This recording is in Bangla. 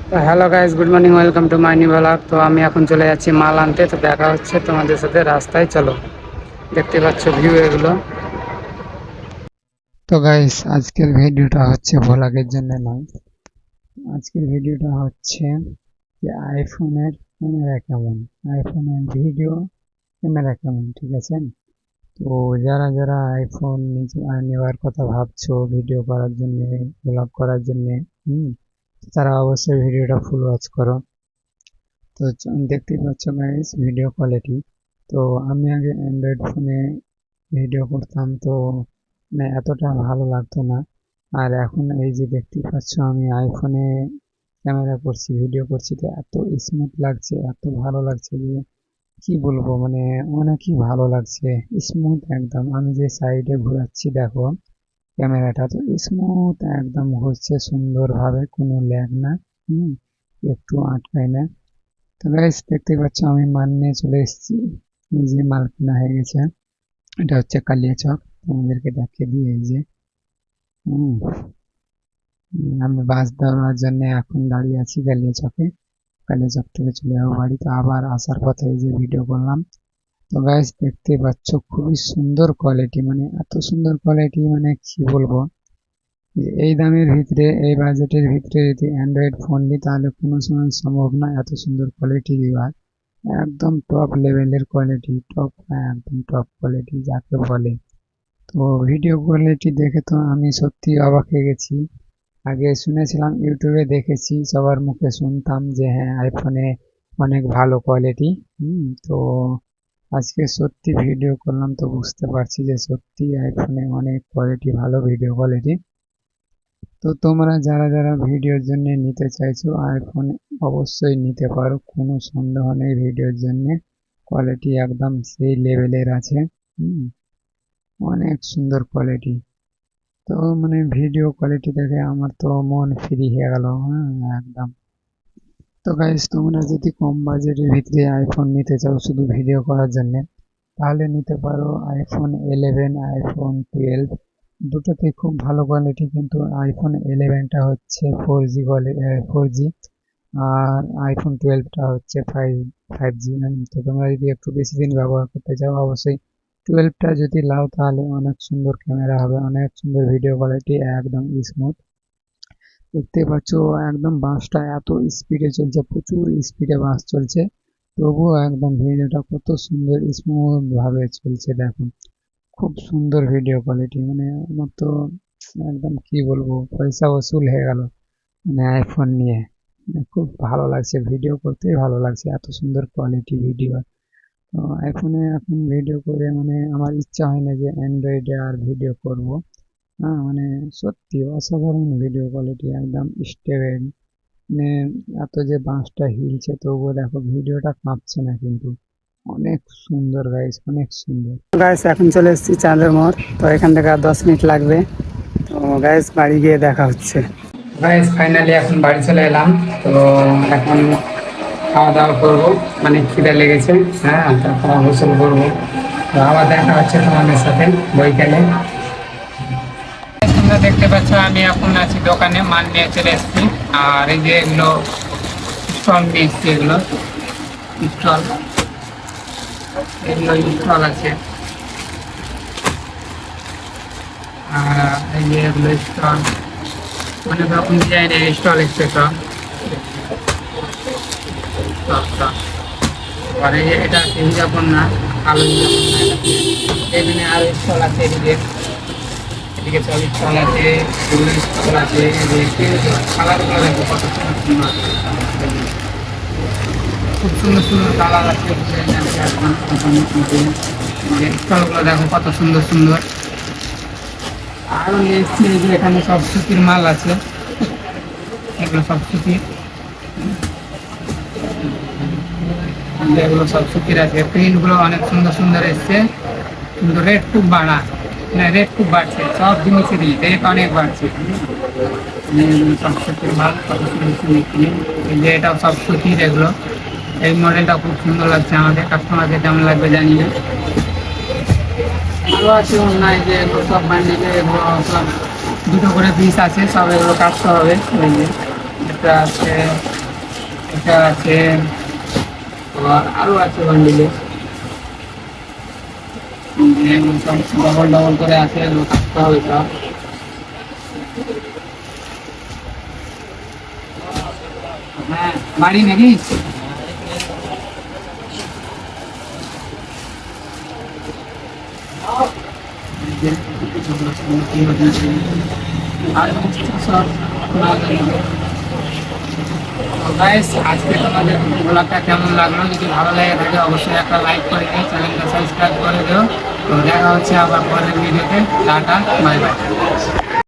তো hello guys, good morning, welcome to my new blog. তো আমি এখন চলে যাচ্ছি মাল আনতে। তো দেখা হচ্ছে তোমাদের সাথে রাস্তায়। চলো, দেখতে পাচ্ছ ভিউ এগুলো। তো গাইস, আজকের ভিডিওটা হচ্ছে ভ্লগের জন্য নয়। আজকের ভিডিওটা হচ্ছে যে আইফোনের ক্যামেরা কেমন, আইফোনের ভিডিও ক্যামেরা কেমন, ঠিক আছে? তো যারা যারা আইফোন নেওয়ার কথা ভাবছো ভিডিও করার জন্য, ব্লগ করার জন্য, তারা অবশ্যই ভিডিওটা ফুল ওয়াচ করো। তো দেখতেই পাচ্ছ গাইস ভিডিও কোয়ালিটি। তো আমি আগে অ্যান্ড্রয়েড ফোনে ভিডিও করতাম, তো মানে এতটা ভালো লাগতো না। আর এখন এই যে দেখতেই পাচ্ছ আমি আইফোনে ক্যামেরা করছি, ভিডিও করছি, তো এত স্মুথ লাগছে, এত ভালো লাগছে যে কি বলবো, মানে অনেকই ভালো লাগছে। স্মুথ একদম, আমি যে সাইডে ঘোরাচ্ছি দেখো ক্যামেরাটা, তো স্মুথ একদম ঘুরছে সুন্দরভাবে, কোনো ল্যাগ না, হুম, একটু আটকায় না। তো গাইস দেখতেই পাচ্ছ আমি মাল নিয়ে চলে এসেছি। এই যে মাল কেনা হয়ে গেছে, এটা হচ্ছে কালিয়াচক। তোমাদেরকে দেখিয়ে দিই, এই যে হুম, আমি বাস ধরার জন্য এখন দাঁড়িয়ে আছি কালিয়াচকে। কালিয়াচক থেকে চলে যাবো বাড়ি, তো আবার আসার পথে এই যে ভিডিও করলাম। তো গাইস দেখতেই পাচ্ছ খুবই সুন্দর কোয়ালিটি, মানে এত সুন্দর কোয়ালিটি, মানে কি বলবো, যে এই দামের ভিতরে, এই বাজেটের ভিতরে যদি অ্যান্ড্রয়েড ফোন নিই তাহলে কোনো সময় সম্ভব না এত সুন্দর কোয়ালিটি দেওয়ার। একদম টপ লেভেলের কোয়ালিটি, টপ, একদম টপ কোয়ালিটি যাকে বলে। তো ভিডিও কোয়ালিটি দেখে তো আমি সত্যি অবাক হয়ে গেছি। আগে শুনেছিলাম, ইউটিউবে দেখেছি, সবার মুখে শুনতাম যে হ্যাঁ আইফোনে অনেক ভালো কোয়ালিটি। তো আজকে সত্যি ভিডিও করলাম তো বুঝতে পারছি যে সত্যি আইফোনে অনেক কোয়ালিটি, ভালো ভিডিও কোয়ালিটি। তো তোমরা যারা যারা ভিডিওর জন্য নিতে চাইছো আইফোন, অবশ্যই নিতে পারো, কোনো সন্দেহ নেই। ভিডিওর জন্য কোয়ালিটি একদম সেই লেভেলের আছে। হুম, অনেক সুন্দর কোয়ালিটি। তো মানে ভিডিও কোয়ালিটি দেখে আমার তো মন ফ্রি হয়ে গেল, হ্যাঁ একদম। তো গাইস তোমরা যদি কম বাজেটের ভিতরে আইফোন নিতে চাও শুধু ভিডিও করার জন্য, তাহলে নিতে পারো আইফোন 11, আইফোন 12। দুটোতেই খুব ভালো কোয়ালিটি, কিন্তু আইফোন 11টা হচ্ছে 4G, 4G, আর আইফোন 12টা হচ্ছে 5G। তো তোমরা যদি একটু বেশি দিন ব্যবহার করতে চাও অবশ্যই 12টা যদি নাও, তাহলে অনেক সুন্দর ক্যামেরা হবে, অনেক সুন্দর ভিডিও কোয়ালিটি, একদম স্মুথ। দেখতে পাচ্ছ একদম বাসটা এত স্পিডে চলছে, প্রচুর স্পিডে বাস চলছে, তবুও একদম ভিডিওটা কত সুন্দর স্মুথ ভাবে চলছে দেখুন। খুব সুন্দর ভিডিও কোয়ালিটি, মানে আমার তো একদম কি বলবো, পয়সা ওসুল হয়ে গেল মানে আইফোন নিয়ে। মানে খুব ভালো লাগছে, ভিডিও করতেই ভালো লাগছে, এত সুন্দর কোয়ালিটি ভিডিও। তো আইফোনে এখন ভিডিও করে মানে আমার ইচ্ছা হয় না যে অ্যান্ড্রয়েডে আর ভিডিও করব। হ্যাঁ মানে সত্যি অসাধারণ ভিডিও কোয়ালিটি, একদম স্টেবল। মানে এত যে বাঁশটা হিলছে তবুও দেখো ভিডিওটা কাঁপছে না কিন্তু। অনেক সুন্দর গাইস, অনেক সুন্দর গাইস। এখন চলে এসেছি চাঁদের মোড়, তো এখান থেকে আর 10 মিনিট লাগবে। তো গাইস বাড়ি গিয়ে দেখা হচ্ছে। গাইস ফাইনালি এখন বাড়ি চলে এলাম। তো এখন খাওয়া দাওয়া করবো, মানে খিদে লেগেছে। হ্যাঁ, তারপর গোসল করবো। তো আবার দেখা হচ্ছে তোমাদের সাথে বৈকালে। তোমরা দেখতে পাচ্ছ আমি এখন আছি দোকানে, মাল নিয়ে চলে এসেছি। আর এই যে এগুলো স্টল নিয়ে এসেছি, এগুলো স্টল, এগুলো স্টল আছে। আর এই যে এগুলো স্টল, অনেক রকম ডিজাইনের স্টল এসছে সব। আর এই যে এটা আছে হিজাপন্না, আলু হিজাপন্না। এখানে আরো স্টল আছে, এদিকে এদিকে সব স্টল আছে, এগুলো স্টল আছে। কালারগুলো দেখো কত সুন্দর সুন্দর, খুব সুন্দর সুন্দর কালার আছে। স্টলগুলো দেখো কত সুন্দর সুন্দর। আরও এসছি এই যে এখানে সব সুতির মাল আছে, এগুলো সব সুতির, এগুলো সব সুতির আছে। প্রিন্টগুলো অনেক সুন্দর সুন্দর এসছে, কিন্তু রেট খুব বাড়া, মানে রেট খুব বাড়ছে, সব জিনিসেরই রেট অনেক বাড়ছে। এগুলো সব সুতির মাল, কত সুন্দর সুন্দর প্রিন্ট। এই যে এটাও সব সুতির, এগুলো এই মডেলটা খুব সুন্দর লাগছে আমাদের কাস্টমারকে, কেমন লাগবে জানি না। আরও আছে অন্যায় যে এগুলো সব বান্ডিলে, এগুলো সব দুটো করে পিস আছে, সব এগুলো কাটতে হবে। ওই যে এটা আছে এটা আছে, আরো আছে বান্ডিলে, ডবল ডবল করে আছে, থাকতে হবে সব। হ্যাঁ, বাড়ি নাকি? আর সব গাইস, আজকে তোমাদের ব্লগটা কেমন লাগলো? যদি ভালো লাগে থাকে অবশ্যই একটা লাইক করে দিও, চ্যানেলটা সাবস্ক্রাইব করে দিও। তো দেখা হচ্ছে আবার পরের ভিডিওতে। Tata, bye bye.